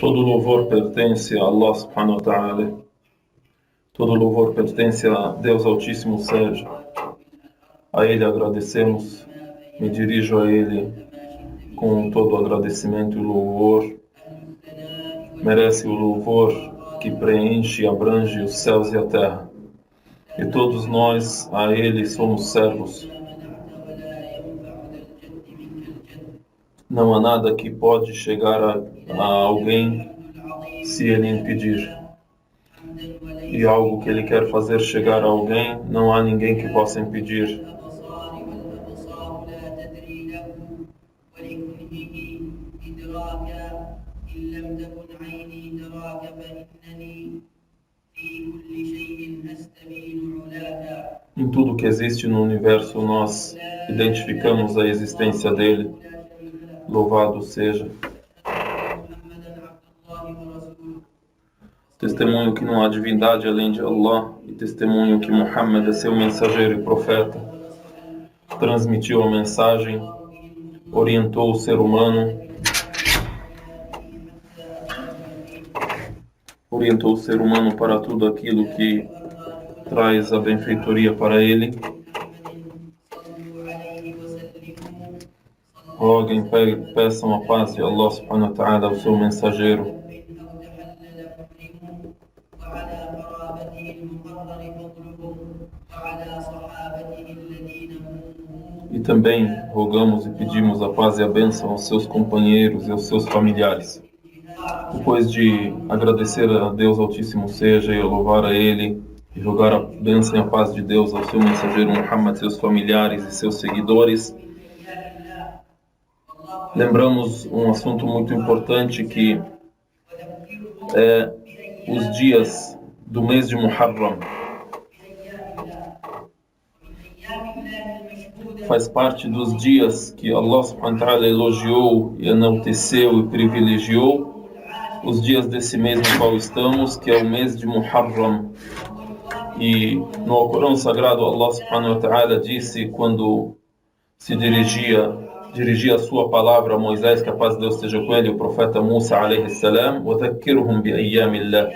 Todo louvor pertence a Allah subhanahu wa ta'ala. Todo louvor pertence a Deus Altíssimo Seja. A Ele agradecemos. Me dirijo a Ele com todo o agradecimento e louvor. Merece o louvor que preenche e abrange os céus e a terra. E todos nós, a Ele, somos servos. Não há nada que pode chegar a alguém se Ele impedir. E algo que Ele quer fazer chegar a alguém, não há ninguém que possa impedir. Em tudo que existe no universo, nós identificamos a existência dele. Louvado seja. Testemunho que não há divindade além de Allah, e testemunho que Muhammad é seu mensageiro e profeta. Transmitiu a mensagem, orientou o ser humano, para tudo aquilo que traz a benfeitoria para ele. Roguem, peçam a paz de Allah subhanahu wa ta'ala ao seu mensageiro. E também rogamos e pedimos a paz e a bênção aos seus companheiros e aos seus familiares. Depois de agradecer a Deus Altíssimo Seja e a louvar a Ele, e rogar a bênção e a paz de Deus ao seu mensageiro Muhammad, seus familiares e seus seguidores, lembramos um assunto muito importante que é os dias do mês de Muharram. Faz parte dos dias que Allah subhanahu wa ta'ala elogiou e enalteceu e privilegiou, os dias desse mês no qual estamos, que é o mês de Muharram. E no Alcorão Sagrado, Allah subhanahu wa ta'ala disse, quando se dirigia a sua palavra a Moisés, que a paz de Deus esteja com ele, o profeta Musa alayhi salam, وَذَكِّرْهُمْ بِأَيَّامِ اللَّهِ,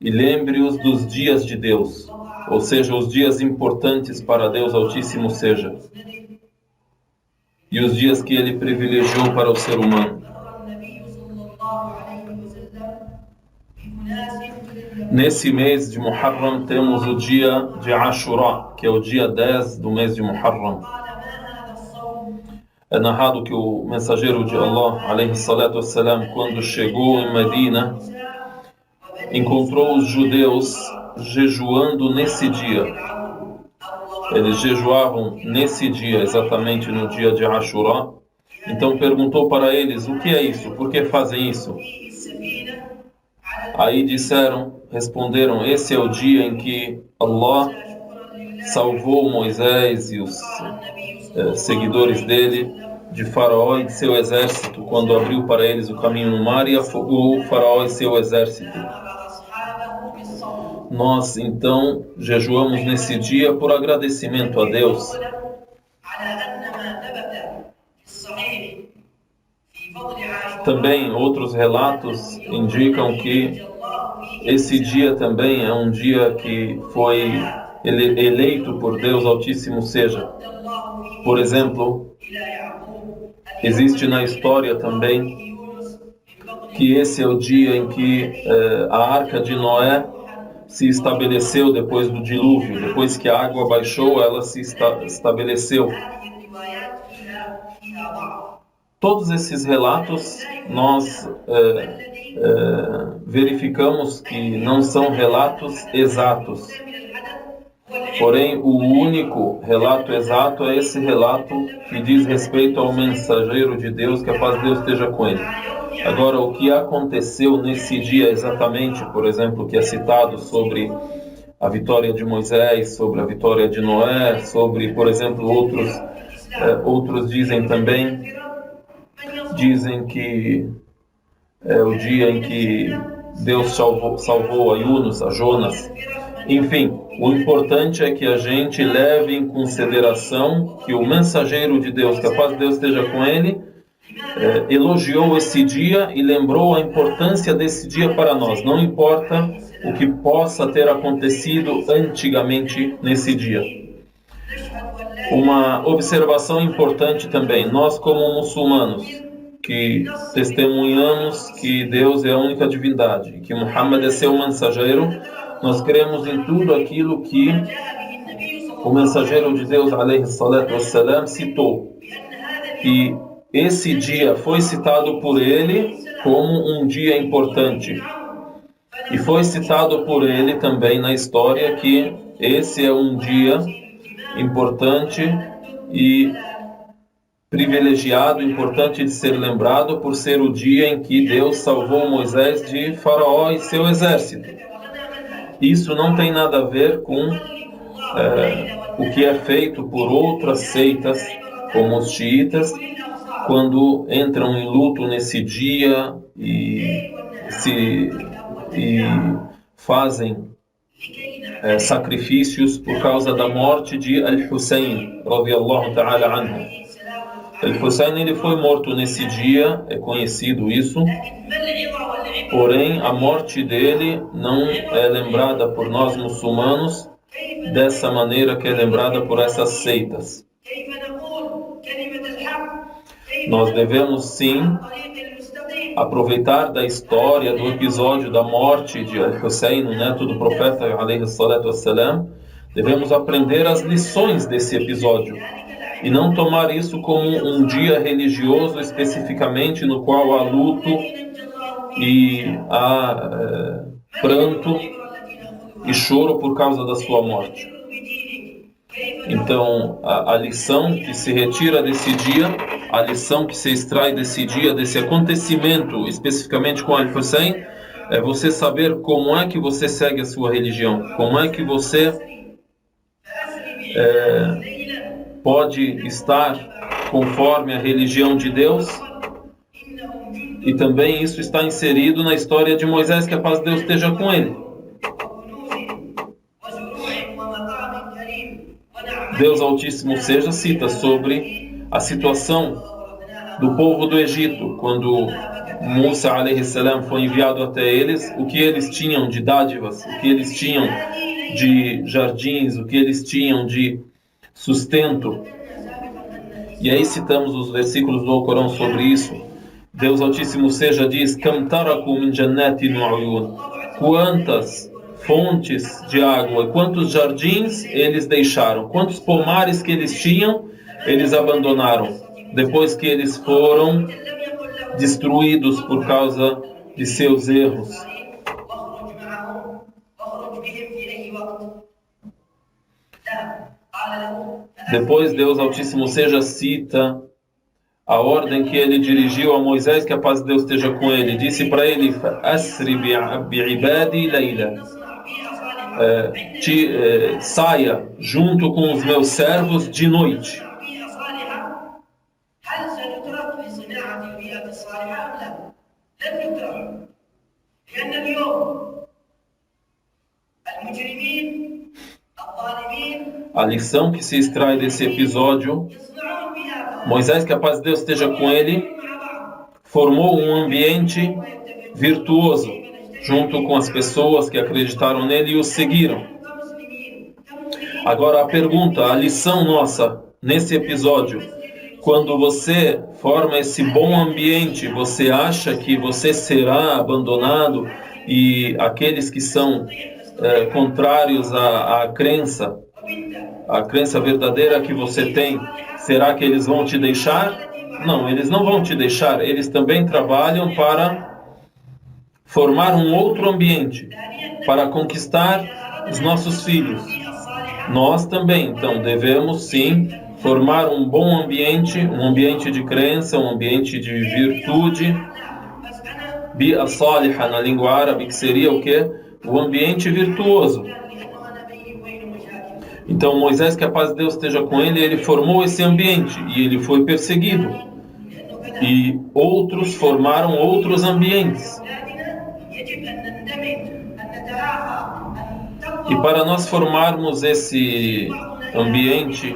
e lembre-os dos dias de Deus, ou seja, os dias importantes para Deus Altíssimo Seja, e os dias que Ele privilegiou para o ser humano. Nesse mês de Muharram temos o dia de Ashura, que é o dia 10 do mês de Muharram. É narrado que o mensageiro de Allah, alayhi salatu wassalam, quando chegou em Medina, encontrou os judeus jejuando nesse dia. Eles jejuavam nesse dia, exatamente no dia de Ashura. Então perguntou para eles, o que é isso? Por que fazem isso? Aí responderam, esse é o dia em que Allah salvou Moisés e os seguidores dele de Faraó e de seu exército, quando abriu para eles o caminho no mar e afogou Faraó e seu exército. Nós, então, jejuamos nesse dia por agradecimento a Deus. Também outros relatos indicam que esse dia também é um dia que foi eleito por Deus Altíssimo Seja. Por exemplo, existe na história também que esse é o dia em que a Arca de Noé se estabeleceu depois do dilúvio. Depois que a água baixou, ela se estabeleceu. Todos esses relatos nós verificamos que não são relatos exatos. Porém, o único relato exato é esse relato que diz respeito ao mensageiro de Deus, que a paz de Deus esteja com ele. Agora, o que aconteceu nesse dia exatamente, por exemplo, que é citado sobre a vitória de Moisés, sobre a vitória de Noé, sobre, por exemplo, outros dizem que é o dia em que Deus salvou a Yunus, a Jonas. Enfim, o importante é que a gente leve em consideração que o mensageiro de Deus, que a paz de Deus esteja com ele, elogiou esse dia e lembrou a importância desse dia para nós. Não importa o que possa ter acontecido antigamente nesse dia. Uma observação importante também, nós como muçulmanos, que testemunhamos que Deus é a única divindade, que Muhammad é seu mensageiro, nós cremos em tudo aquilo que o mensageiro de Deus, alayhi salatu wassalam, citou. E esse dia foi citado por ele como um dia importante. E foi citado por ele também na história que esse é um dia importante e privilegiado, importante de ser lembrado por ser o dia em que Deus salvou Moisés de Faraó e seu exército. Isso não tem nada a ver com o que é feito por outras seitas, como os xiitas, quando entram em luto nesse dia e fazem sacrifícios por causa da morte de Al-Hussein, radiyallahu ta'ala anhu. Al-Hussein, ele foi morto nesse dia, é conhecido isso, porém a morte dele não é lembrada por nós muçulmanos dessa maneira que é lembrada por essas seitas. Nós devemos sim aproveitar da história, do episódio da morte de Al-Hussein, o neto do profeta alayhi salatu wassalam. Devemos aprender as lições desse episódio e não tomar isso como um dia religioso especificamente no qual há luto e há pranto e choro por causa da sua morte. Então, a lição que se retira desse dia, a lição que se extrai desse dia, desse acontecimento, especificamente com Al-Hussein, é você saber como é que você segue a sua religião, como é que você pode estar conforme a religião de Deus. E também isso está inserido na história de Moisés, que a paz de Deus esteja com ele. Deus Altíssimo seja cita sobre a situação do povo do Egito, quando Musa alayhi salam foi enviado até eles, o que eles tinham de dádivas, o que eles tinham de jardins, o que eles tinham de sustento. E aí citamos os versículos do Alcorão sobre isso. Deus Altíssimo seja diz: Kam taraku min jannatin wa uyun. Quantas fontes de água, quantos jardins eles deixaram, quantos pomares que eles tinham, eles abandonaram, depois que eles foram destruídos por causa de seus erros. Depois Deus Altíssimo seja cita a ordem que ele dirigiu a Moisés, que a paz de Deus esteja com ele. Disse para ele: Asri bi'ibadi layla. Saia junto com os meus servos de noite. A lição que se extrai desse episódio, Moisés, que a paz de Deus esteja com ele, formou um ambiente virtuoso junto com as pessoas que acreditaram nele e o seguiram. Agora a pergunta, a lição nossa nesse episódio: quando você forma esse bom ambiente, você acha que você será abandonado e aqueles que são contrários à crença, a crença verdadeira que você tem, será que eles vão te deixar? Não, eles não vão te deixar. Eles também trabalham para formar um outro ambiente, para conquistar os nossos filhos. Nós também, então, devemos sim formar um bom ambiente, um ambiente de crença, um ambiente de virtude, bi'a salihah na língua árabe, que seria o quê? O ambiente virtuoso. Então Moisés, que a paz de Deus esteja com ele, ele formou esse ambiente e ele foi perseguido. E outros formaram outros ambientes. E para nós formarmos esse ambiente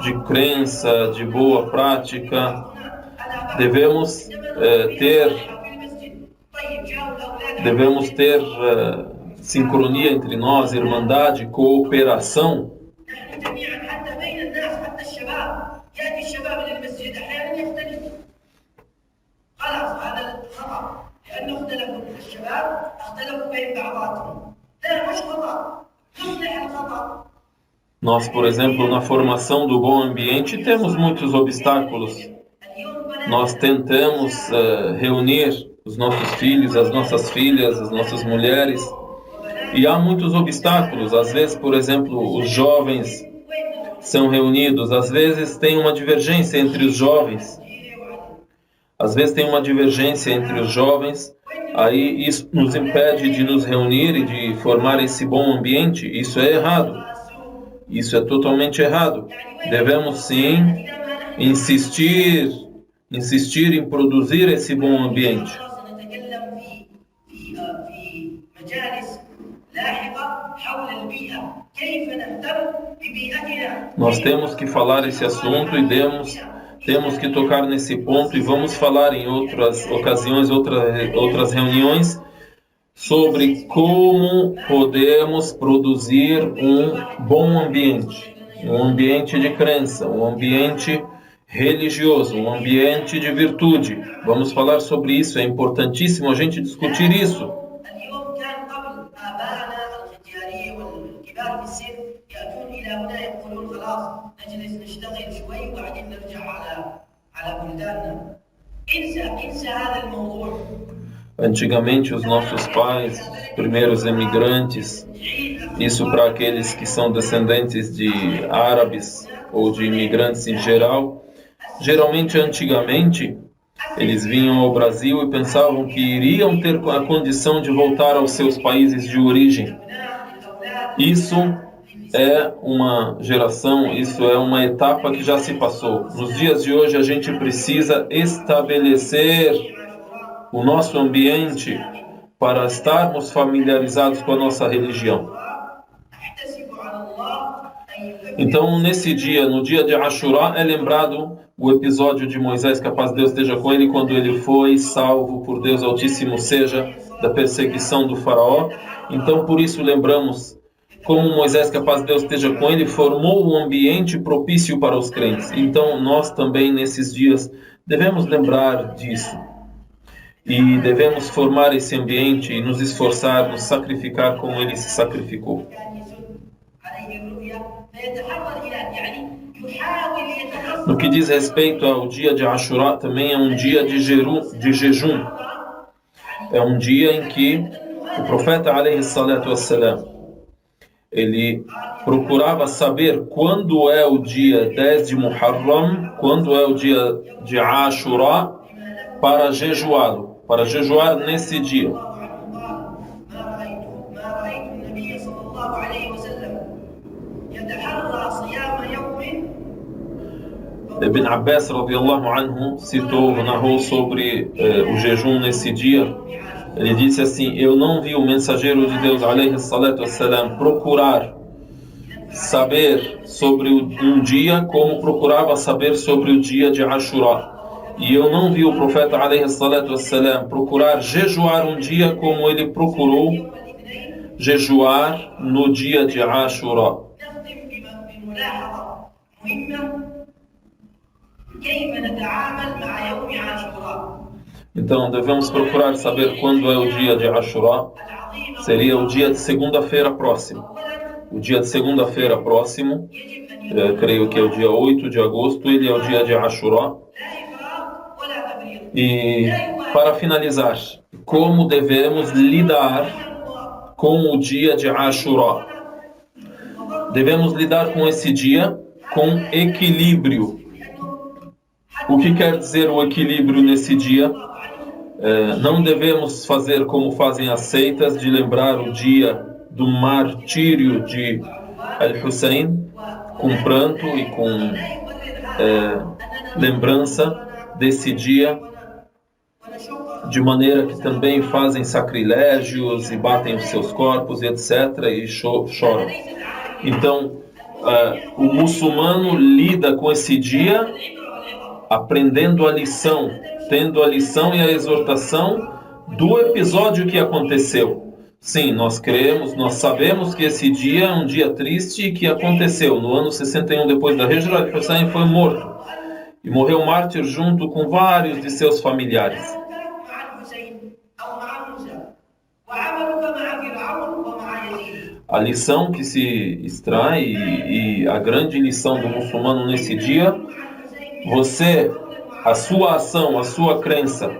de crença, de boa prática, devemos ter sincronia entre nós, irmandade, cooperação. Nós, por exemplo, na formação do bom ambiente, temos muitos obstáculos. Nós tentamos reunir os nossos filhos, as nossas filhas, as nossas mulheres, e há muitos obstáculos. Às vezes, por exemplo, os jovens são reunidos, às vezes tem uma divergência entre os jovens. Aí isso nos impede de nos reunir e de formar esse bom ambiente. Isso é errado. Isso é totalmente errado. Devemos sim insistir em produzir esse bom ambiente. Nós temos que falar esse assunto e temos que tocar nesse ponto, e vamos falar em outras ocasiões, outras reuniões, sobre como podemos produzir um bom ambiente, um ambiente de crença, um ambiente religioso, um ambiente de virtude. Vamos falar sobre isso, é importantíssimo a gente discutir isso. Antigamente, os nossos pais, os primeiros imigrantes, isso para aqueles que são descendentes de árabes ou de imigrantes em geral, geralmente, antigamente, eles vinham ao Brasil e pensavam que iriam ter a condição de voltar aos seus países de origem. Isso é uma geração, isso é uma etapa que já se passou. Nos dias de hoje, a gente precisa estabelecer o nosso ambiente para estarmos familiarizados com a nossa religião. Então, nesse dia, no dia de Ashura, é lembrado o episódio de Moisés, que a paz de Deus esteja com ele, quando ele foi salvo por Deus Altíssimo, seja da perseguição do faraó. Então, por isso lembramos como Moisés, que a paz de Deus esteja com ele, formou um ambiente propício para os crentes. Então, nós também, nesses dias, devemos lembrar disso. E devemos formar esse ambiente e nos esforçar, nos sacrificar como ele se sacrificou. No que diz respeito ao dia de Ashura, também é um dia de jejum. É um dia em que o profeta, alayhi salatu wassalam, ele procurava saber quando é o dia 10 de Muharram, quando é o dia de Ashura, para jejuar nesse dia. Ibn Abbas radiyallahu anhu narrou sobre o jejum nesse dia. Ele disse assim: eu não vi o mensageiro de Deus alayhi salatu wassalam procurar saber sobre um dia como procurava saber sobre o dia de Ashura. E eu não vi o profeta alayhi salatu wassalam procurar jejuar um dia como ele procurou jejuar no dia de Ashura. Então devemos procurar saber quando é o dia de Ashura. Seria o dia de segunda-feira próximo. O dia de segunda-feira próximo, creio que é o dia 8 de agosto, ele é o dia de Ashura. E para finalizar, como devemos lidar com o dia de Ashura? Devemos lidar com esse dia com equilíbrio. O que quer dizer o equilíbrio nesse dia? Não devemos fazer como fazem as seitas, de lembrar o dia do martírio de Al-Hussein, com pranto e com lembrança desse dia, de maneira que também fazem sacrilégios e batem os seus corpos, etc., e choram. Então, o muçulmano lida com esse dia aprendendo a lição tendo a lição e a exortação do episódio que aconteceu. Sim, nós cremos, nós sabemos que esse dia é um dia triste que aconteceu. No ano 61 depois da Hijra, Al-Hussein foi morto e morreu mártir junto com vários de seus familiares. A lição que se extrai e a grande lição do muçulmano nesse dia, você, a sua ação, a sua crença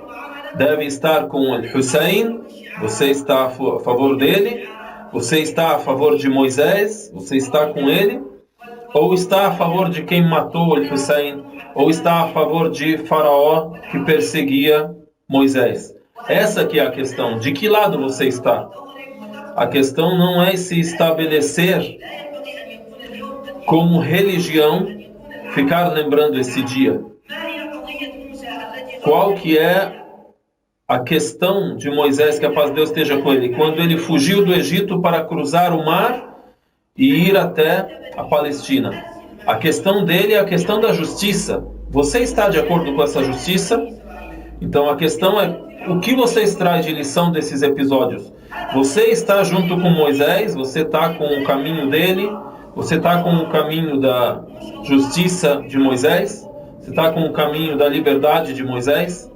deve estar com Al-Hussein, você está a favor dele, você está a favor de Moisés, você está com ele, ou está a favor de quem matou Al-Hussein, ou está a favor de Faraó que perseguia Moisés. Essa que é a questão, de que lado você está? A questão não é se estabelecer como religião, ficar lembrando esse dia. Qual que é a questão de Moisés, que a paz de Deus esteja com ele, quando ele fugiu do Egito para cruzar o mar e ir até a Palestina? A questão dele é a questão da justiça. Você está de acordo com essa justiça? Então a questão é, o que você extrai de lição desses episódios? Você está junto com Moisés? Você está com o caminho dele? Você está com o caminho da justiça de Moisés? Você está com o caminho da liberdade de Moisés?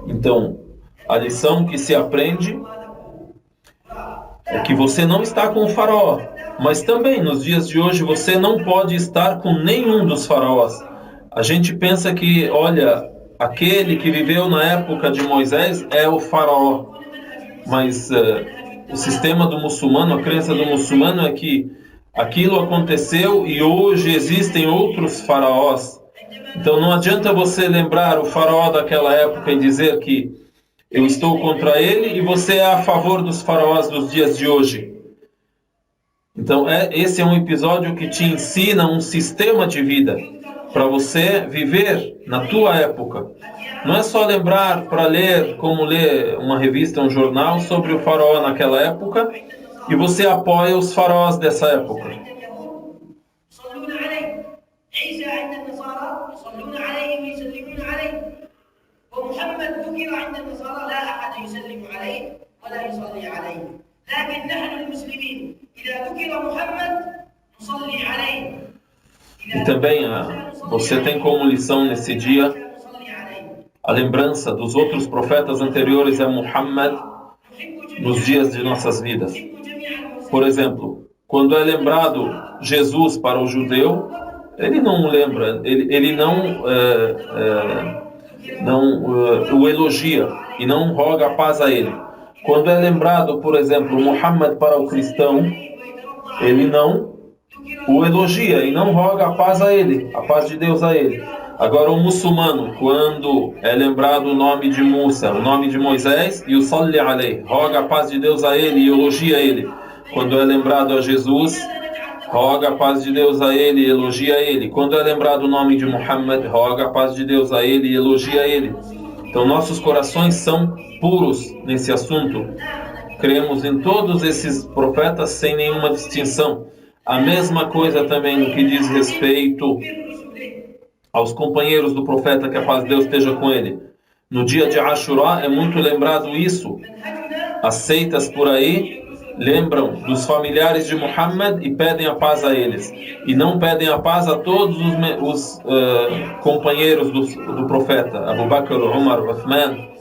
Então, a lição que se aprende é que você não está com o faraó, mas também nos dias de hoje você não pode estar com nenhum dos faraós. A gente pensa que, olha, aquele que viveu na época de Moisés é o faraó, mas o sistema do muçulmano, a crença do muçulmano é que aquilo aconteceu e hoje existem outros faraós. Então não adianta você lembrar o faraó daquela época e dizer que eu estou contra ele e você é a favor dos faraós dos dias de hoje. Então esse é um episódio que te ensina um sistema de vida para você viver na tua época. Não é só lembrar para ler, como ler uma revista, um jornal sobre o faraó naquela época e você apoia os faraós dessa época. E também você tem como lição nesse dia a lembrança dos outros profetas anteriores a Muhammad nos dias de nossas vidas. Por exemplo, quando é lembrado Jesus para o judeu, ele não lembra, ele não o elogia e não roga a paz a ele. Quando é lembrado, por exemplo, Muhammad para o cristão, ele não o elogia e não roga a paz a ele, a paz de Deus a ele. Agora o muçulmano, quando é lembrado o nome de Musa, o nome de Moisés, e o salli alayhi, roga a paz de Deus a ele e elogia ele. Quando é lembrado a Jesus, roga a paz de Deus a ele e elogia ele. Quando é lembrado o nome de Muhammad, roga a paz de Deus a ele e elogia ele. Então nossos corações são puros nesse assunto. Cremos em todos esses profetas sem nenhuma distinção. A mesma coisa também no que diz respeito aos companheiros do profeta, que a paz de Deus esteja com ele. No dia de Ashura é muito lembrado isso. As seitas por aí lembram dos familiares de Muhammad e pedem a paz a eles. E não pedem a paz a todos os companheiros do profeta, Abu Bakr, Umar, Uthman,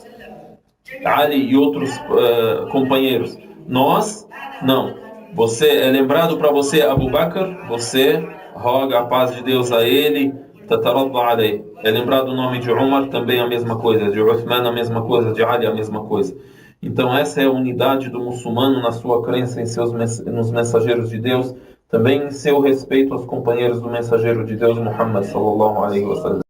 Ali e outros companheiros. Nós, não. Você é lembrado para você Abu Bakr, você roga a paz de Deus a ele, é lembrado o nome de Umar, também a mesma coisa, de Uthman a mesma coisa, de Ali a mesma coisa. Então essa é a unidade do muçulmano na sua crença nos mensageiros de Deus, também em seu respeito aos companheiros do mensageiro de Deus, Muhammad sallallahu alaihi wasallam.